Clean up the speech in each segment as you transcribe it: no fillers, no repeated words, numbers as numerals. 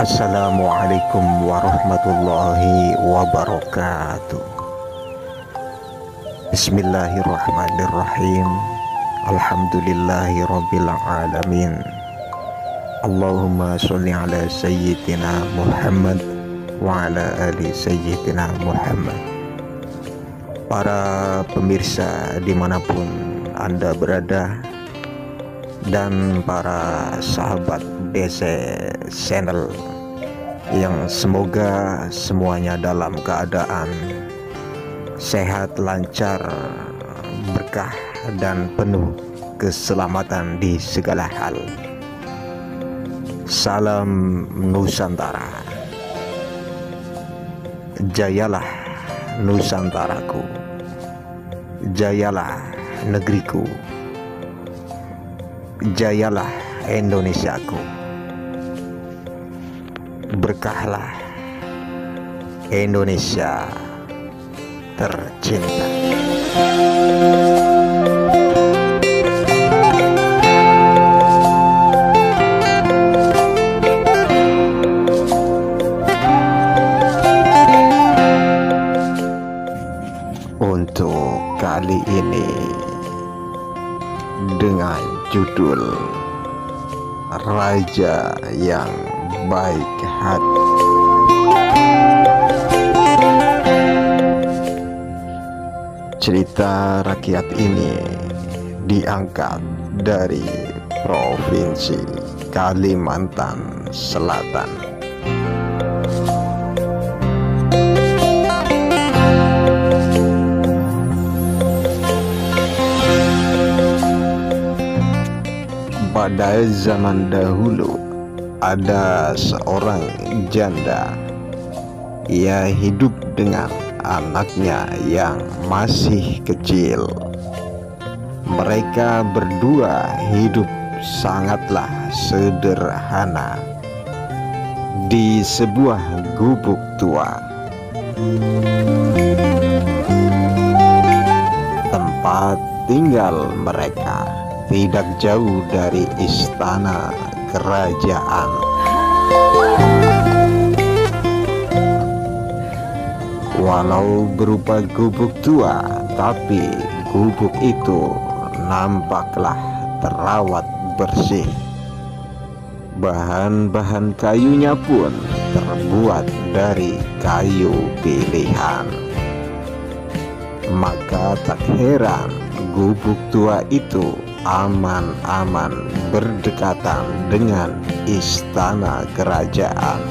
Assalamualaikum warahmatullahi wabarakatuh. Bismillahirrahmanirrahim. Alhamdulillahi rabbil alamin. Allahumma sholli ala sayyidina Muhammad wa ala ali sayyidina Muhammad. Para pemirsa dimanapun Anda berada, dan para sahabat DC Channel yang semoga semuanya dalam keadaan sehat, lancar, berkah, dan penuh keselamatan di segala hal. Salam Nusantara. Jayalah Nusantaraku, jayalah negeriku, jayalah Indonesiaku, berkahlah Indonesia tercinta. Untuk kali ini dengan judul Raja yang Baik Hati. Cerita rakyat ini diangkat dari Provinsi Kalimantan Selatan. Pada zaman dahulu ada seorang janda. Ia hidup dengan anaknya yang masih kecil. Mereka berdua hidup sangatlah sederhana di sebuah gubuk tua, tempat tinggal mereka tidak jauh dari istana kerajaan. Walau berupa gubuk tua, tapi gubuk itu nampaklah terawat bersih. Bahan-bahan kayunya pun terbuat dari kayu pilihan. Maka tak heran gubuk tua itu aman-aman berdekatan dengan istana kerajaan.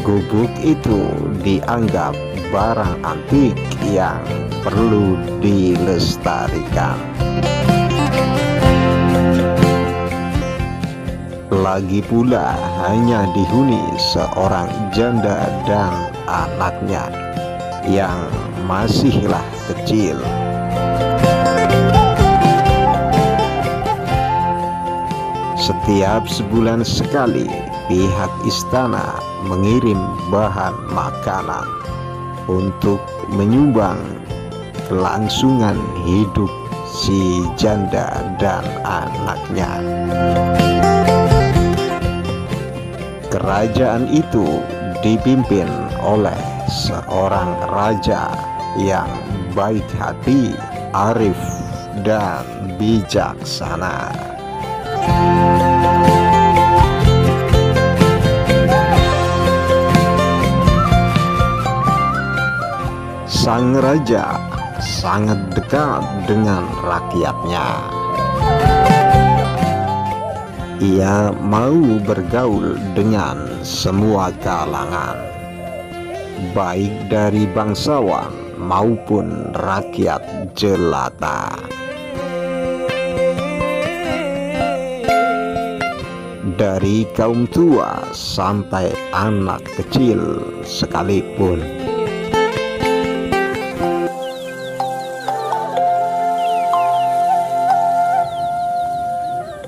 Gubuk itu dianggap barang antik yang perlu dilestarikan. Lagi pula hanya dihuni seorang janda dan anaknya yang masihlah kecil. Setiap sebulan sekali pihak istana mengirim bahan makanan untuk menyumbang kelangsungan hidup si janda dan anaknya. Kerajaan itu dipimpin oleh seorang raja yang baik hati, arif, dan bijaksana. Sang raja sangat dekat dengan rakyatnya. Ia mau bergaul dengan semua kalangan, baik dari bangsawan maupun rakyat jelata. Dari kaum tua sampai anak kecil sekalipun.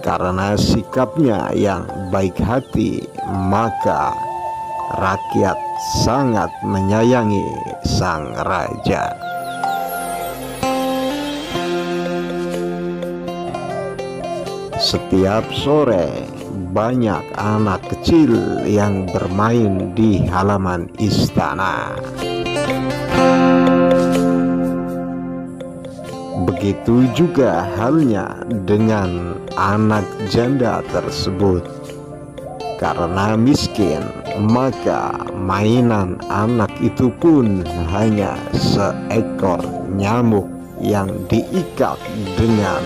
Karena sikapnya yang baik hati, maka rakyat sangat menyayangi sang raja. Setiap sore banyak anak kecil yang bermain di halaman istana. Begitu juga halnya dengan anak janda tersebut. Karena miskin, maka mainan anak itu pun hanya seekor nyamuk yang diikat dengan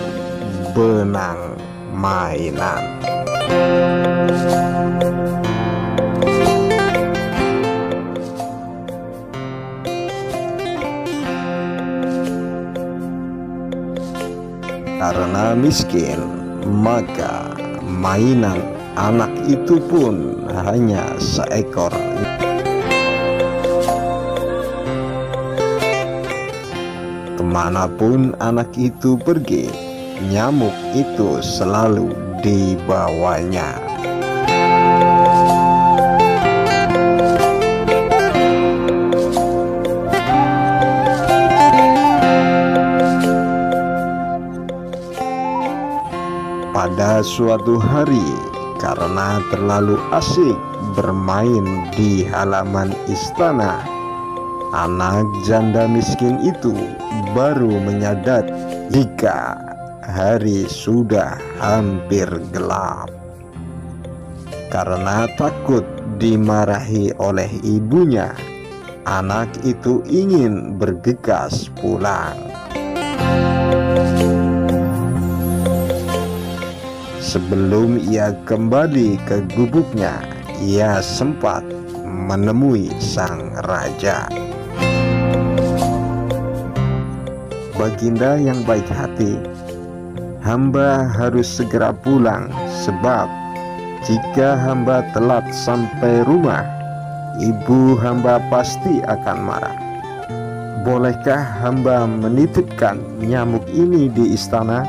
benang mainan. Karena miskin, maka mainan anak itu pun hanya seekor. Kemanapun anak itu pergi, nyamuk itu selalu dibawanya. Pada suatu hari, karena terlalu asik bermain di halaman istana, anak janda miskin itu baru menyadari jika hari sudah hampir gelap. Karena takut dimarahi oleh ibunya, anak itu ingin bergegas pulang. Sebelum ia kembali ke gubuknya, ia sempat menemui sang raja. Baginda yang baik hati, hamba harus segera pulang, sebab jika hamba telat sampai rumah, ibu hamba pasti akan marah. Bolehkah hamba menitipkan nyamuk ini di istana?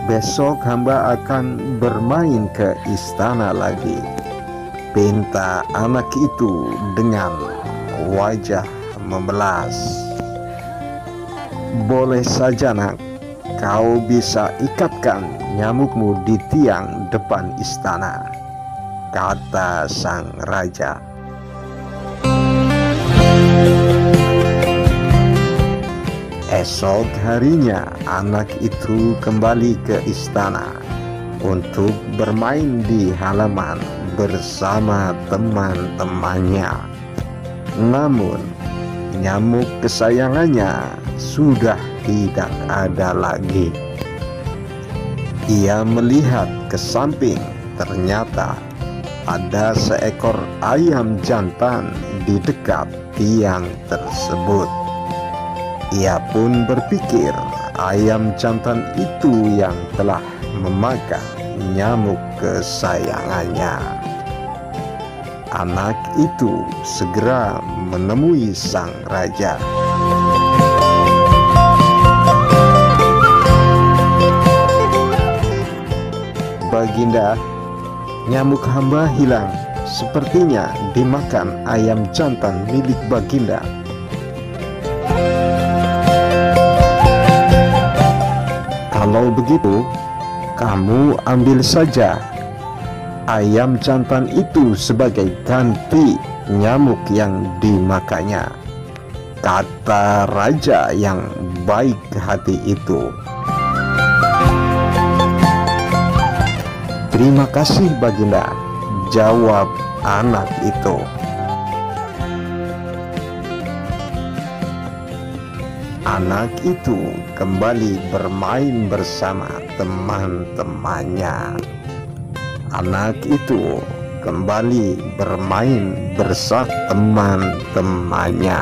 Besok hamba akan bermain ke istana lagi, pinta anak itu dengan wajah membelas. Boleh saja nak, kau bisa ikatkan nyamukmu di tiang depan istana, kata sang raja. Esok harinya anak itu kembali ke istana untuk bermain di halaman bersama teman-temannya. Namun nyamuk kesayangannya sudah tidak ada lagi. Ia melihat ke samping, ternyata ada seekor ayam jantan di dekat tiang tersebut. Ia pun berpikir ayam jantan itu yang telah memakan nyamuk kesayangannya. Anak itu segera menemui sang raja. Baginda, nyamuk hamba hilang, sepertinya dimakan ayam jantan milik Baginda. Kalau begitu, kamu ambil saja ayam jantan itu sebagai ganti nyamuk yang dimakannya, kata raja yang baik hati itu. Terima kasih Baginda, jawab anak itu. Anak itu kembali bermain bersama teman-temannya. Anak itu kembali bermain bersama teman-temannya.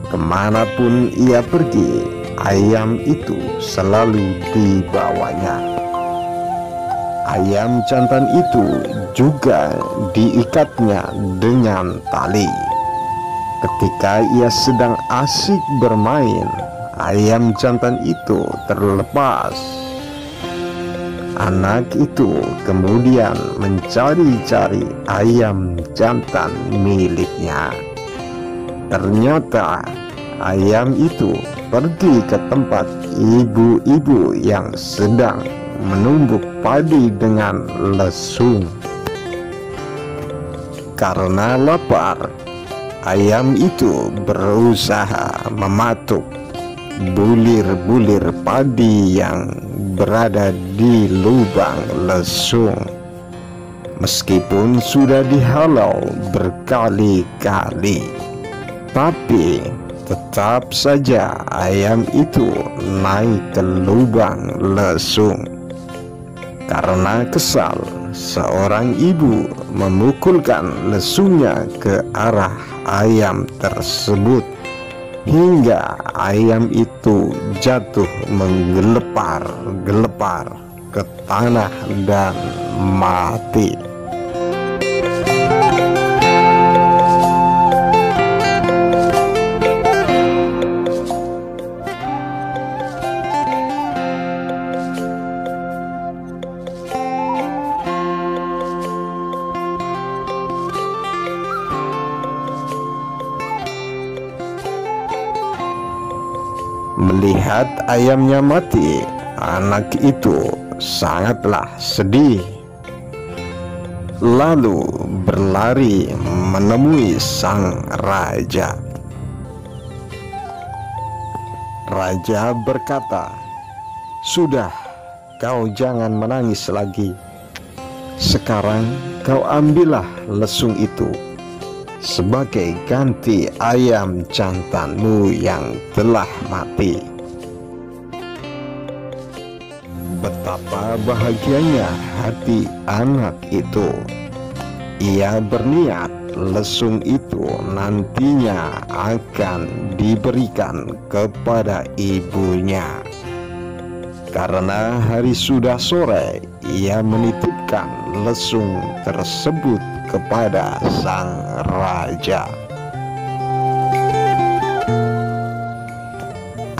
Kemanapun ia pergi, ayam itu selalu dibawanya. Ayam jantan itu juga diikatnya dengan tali. Ketika ia sedang asik bermain, ayam jantan itu terlepas. Anak itu kemudian mencari-cari ayam jantan miliknya. Ternyata ayam itu pergi ke tempat ibu-ibu yang sedang menumbuk padi dengan lesung. Karena lapar, ayam itu berusaha mematuk bulir-bulir padi yang berada di lubang lesung. Meskipun sudah dihalau berkali-kali, tapi tetap saja ayam itu naik ke lubang lesung. Karena kesal, seorang ibu memukulkan lesungnya ke arah ayam tersebut hingga ayam itu jatuh menggelepar-gelepar ke tanah dan mati. Melihat ayamnya mati, anak itu sangatlah sedih. Lalu berlari menemui sang raja. Raja berkata, "Sudah, kau jangan menangis lagi. Sekarang kau ambillah lesung itu sebagai ganti ayam jantanmu yang telah mati." Betapa bahagianya hati anak itu. Ia berniat lesung itu nantinya akan diberikan kepada ibunya. Karena hari sudah sore, ia menitipkan lesung tersebut kepada sang raja.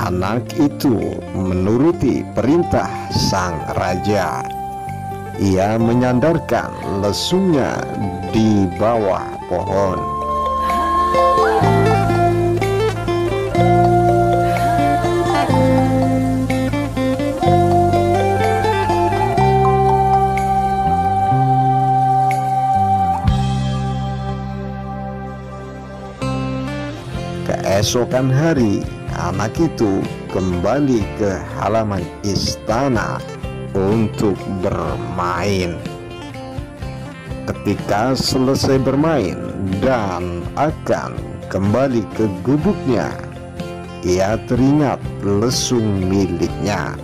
Anak itu menuruti perintah sang raja. Ia menyandarkan lesungnya di bawah pohon. Keesokan hari, anak itu kembali ke halaman istana untuk bermain. Ketika selesai bermain dan akan kembali ke gubuknya, ia teringat lesung miliknya.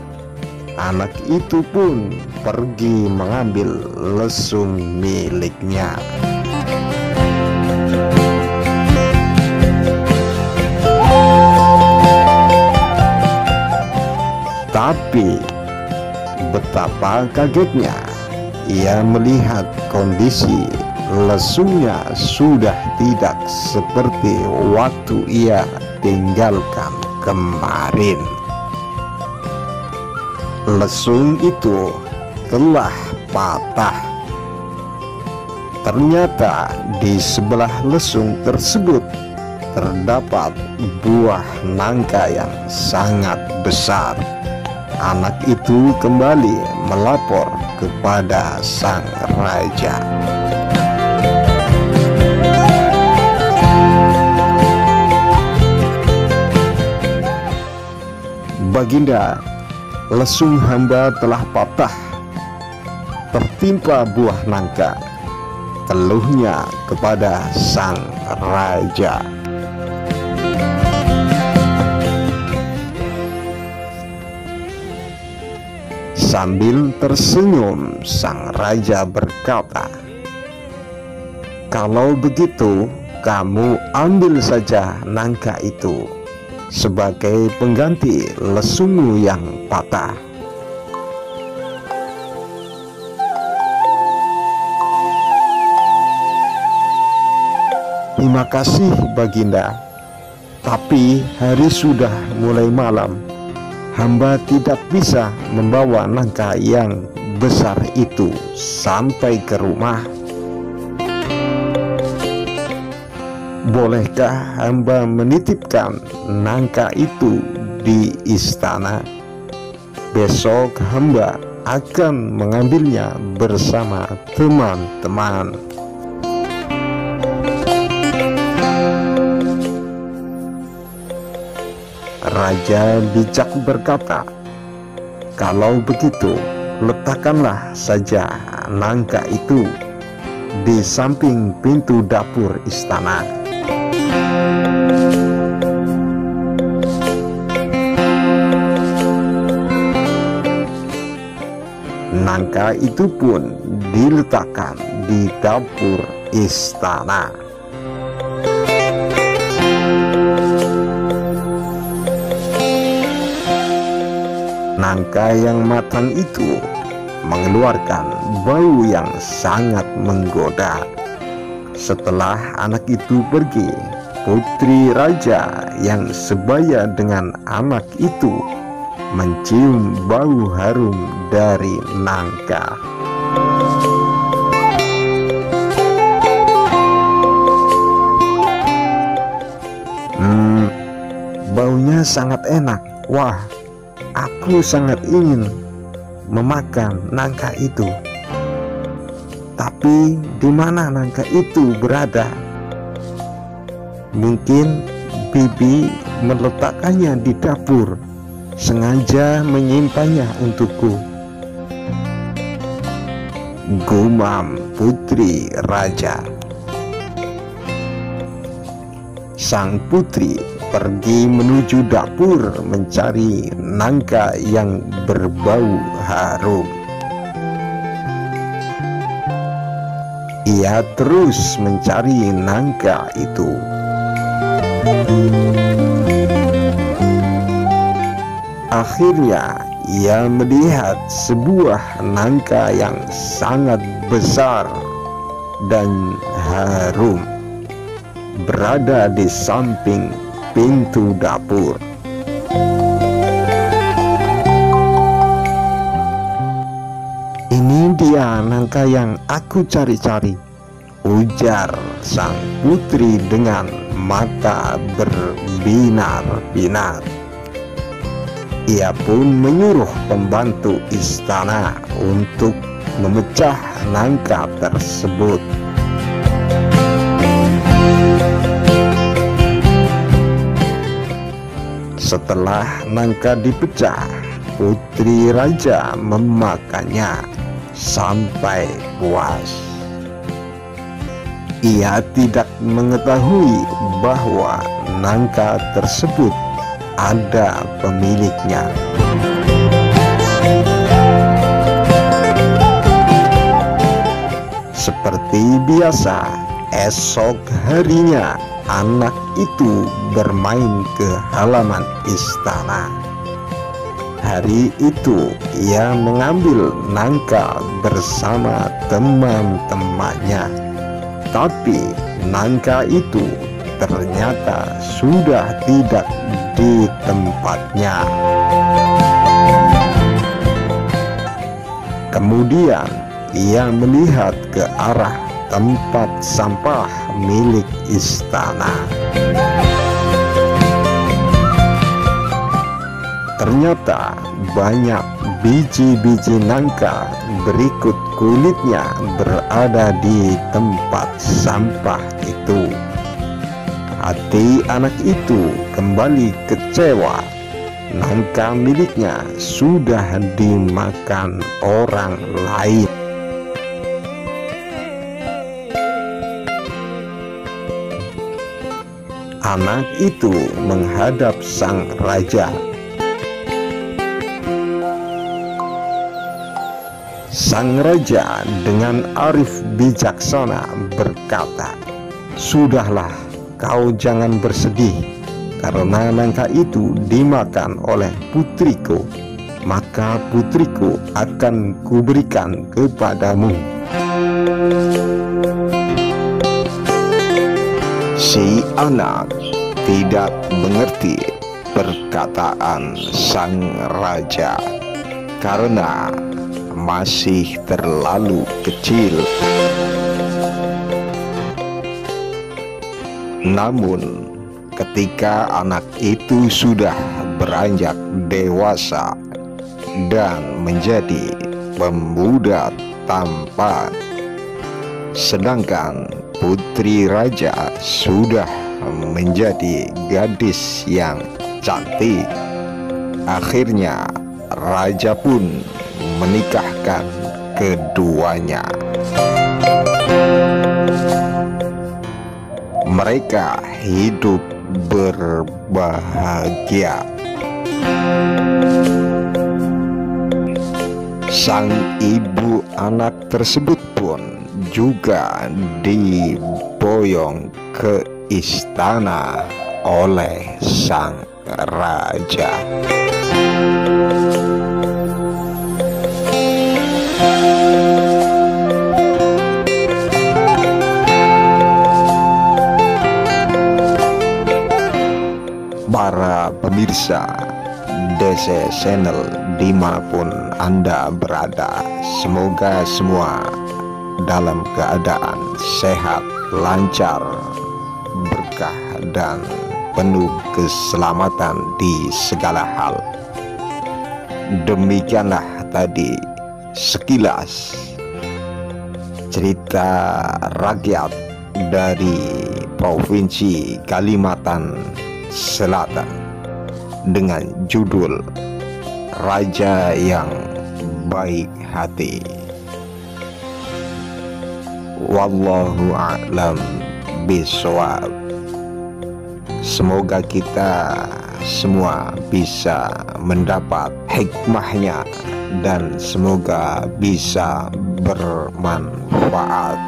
Anak itu pun pergi mengambil lesung miliknya. Tapi betapa kagetnya ia melihat kondisi lesungnya sudah tidak seperti waktu ia tinggalkan kemarin. Lesung itu telah patah. Ternyata di sebelah lesung tersebut terdapat buah nangka yang sangat besar. Anak itu kembali melapor kepada sang raja. "Baginda, lesung hamba telah patah, tertimpa buah nangka," keluhnya kepada sang raja. Sambil tersenyum, sang raja berkata, "Kalau begitu, kamu ambil saja nangka itu sebagai pengganti lesungmu yang patah." "Terima kasih, Baginda, tapi hari sudah mulai malam. Hamba tidak bisa membawa nangka yang besar itu sampai ke rumah. Bolehkah hamba menitipkan nangka itu di istana? Besok hamba akan mengambilnya bersama teman-teman. Raja bijak berkata, "Kalau begitu, letakkanlah saja nangka itu di samping pintu dapur istana." Nangka itu pun diletakkan di dapur istana. Nangka yang matang itu mengeluarkan bau yang sangat menggoda. Setelah anak itu pergi, putri raja yang sebaya dengan anak itu mencium bau harum dari nangka. Baunya sangat enak. Wah, aku sangat ingin memakan nangka itu. Tapi di mana nangka itu berada? Mungkin bibi meletakkannya di dapur, sengaja menyimpannya untukku, gumam putri raja. Sang putri pergi menuju dapur mencari nangka yang berbau harum. Ia terus mencari nangka itu. Akhirnya ia melihat sebuah nangka yang sangat besar dan harum berada di samping pintu dapur. "Ini dia nangka yang aku cari-cari," ujar sang putri dengan mata berbinar-binar. Ia pun menyuruh pembantu istana untuk memecah nangka tersebut. Setelah nangka dipecah, putri raja memakannya sampai puas. Ia tidak mengetahui bahwa nangka tersebut ada pemiliknya. Seperti biasa, esok harinya anak itu bermain ke halaman istana. Hari itu ia mengambil nangka bersama teman-temannya. Tapi nangka itu ternyata sudah tidak di tempatnya. Kemudian ia melihat ke arah tempat sampah milik istana. Ternyata banyak biji-biji nangka berikut kulitnya berada di tempat sampah itu. Hati anak itu kembali kecewa. Nangka miliknya sudah dimakan orang lain. Anak itu menghadap sang raja. Sang raja dengan arif bijaksana berkata, "Sudahlah, kau jangan bersedih, karena nangka itu dimakan oleh putriku, maka putriku akan kuberikan kepadamu." Si anak tidak mengerti perkataan sang raja karena masih terlalu kecil. Namun ketika anak itu sudah beranjak dewasa dan menjadi pemuda tampan, sedangkan putri raja sudah menjadi gadis yang cantik. Akhirnya raja pun menikahkan keduanya. Mereka hidup berbahagia. Sang ibu anak tersebut pun juga diboyong ke istana oleh sang raja. Para pemirsa DC Channel dimanapun Anda berada, semoga semua dalam keadaan sehat, lancar, berkah, dan penuh keselamatan di segala hal. Demikianlah tadi sekilas cerita rakyat dari Provinsi Kalimantan Selatan dengan judul Raja yang Baik Hati. Wallahu a'lam bishawab. Semoga kita semua bisa mendapat hikmahnya dan semoga bisa bermanfaat.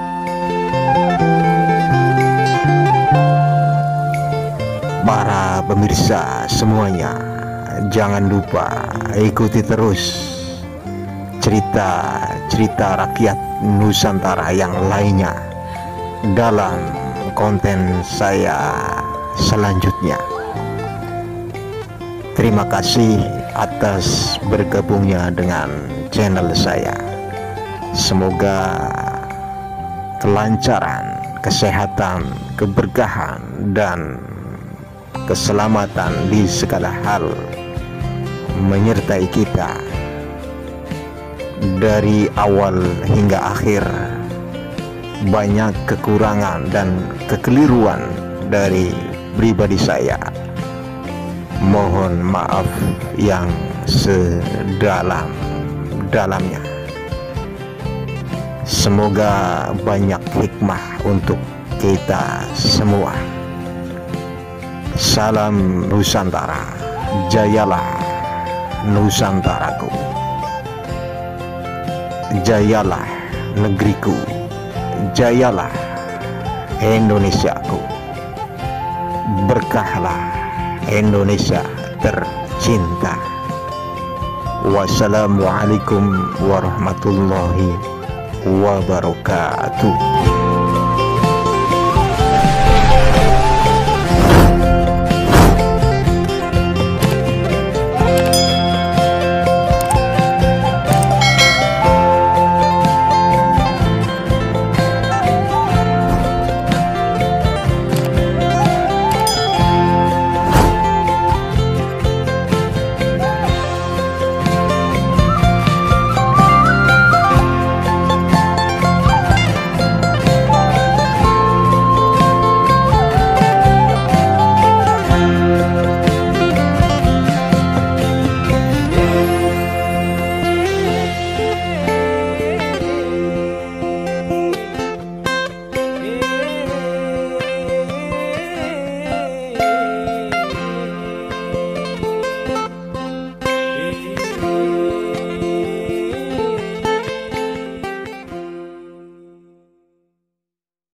Para pemirsa semuanya, jangan lupa ikuti terus cerita-cerita rakyat Nusantara yang lainnya dalam konten saya selanjutnya. Terima kasih atas bergabungnya dengan channel saya. Semoga kelancaran, kesehatan, keberkahan, dan keselamatan di segala hal menyertai kita dari awal hingga akhir. Banyak kekurangan dan kekeliruan dari pribadi saya, mohon maaf yang sedalam-dalamnya. Semoga banyak hikmah untuk kita semua. Salam Nusantara, jayalah Nusantaraku, jayalah negeriku, jayalah Indonesiaku, berkahlah Indonesia tercinta. Wassalamualaikum warahmatullahi wabarakatuh.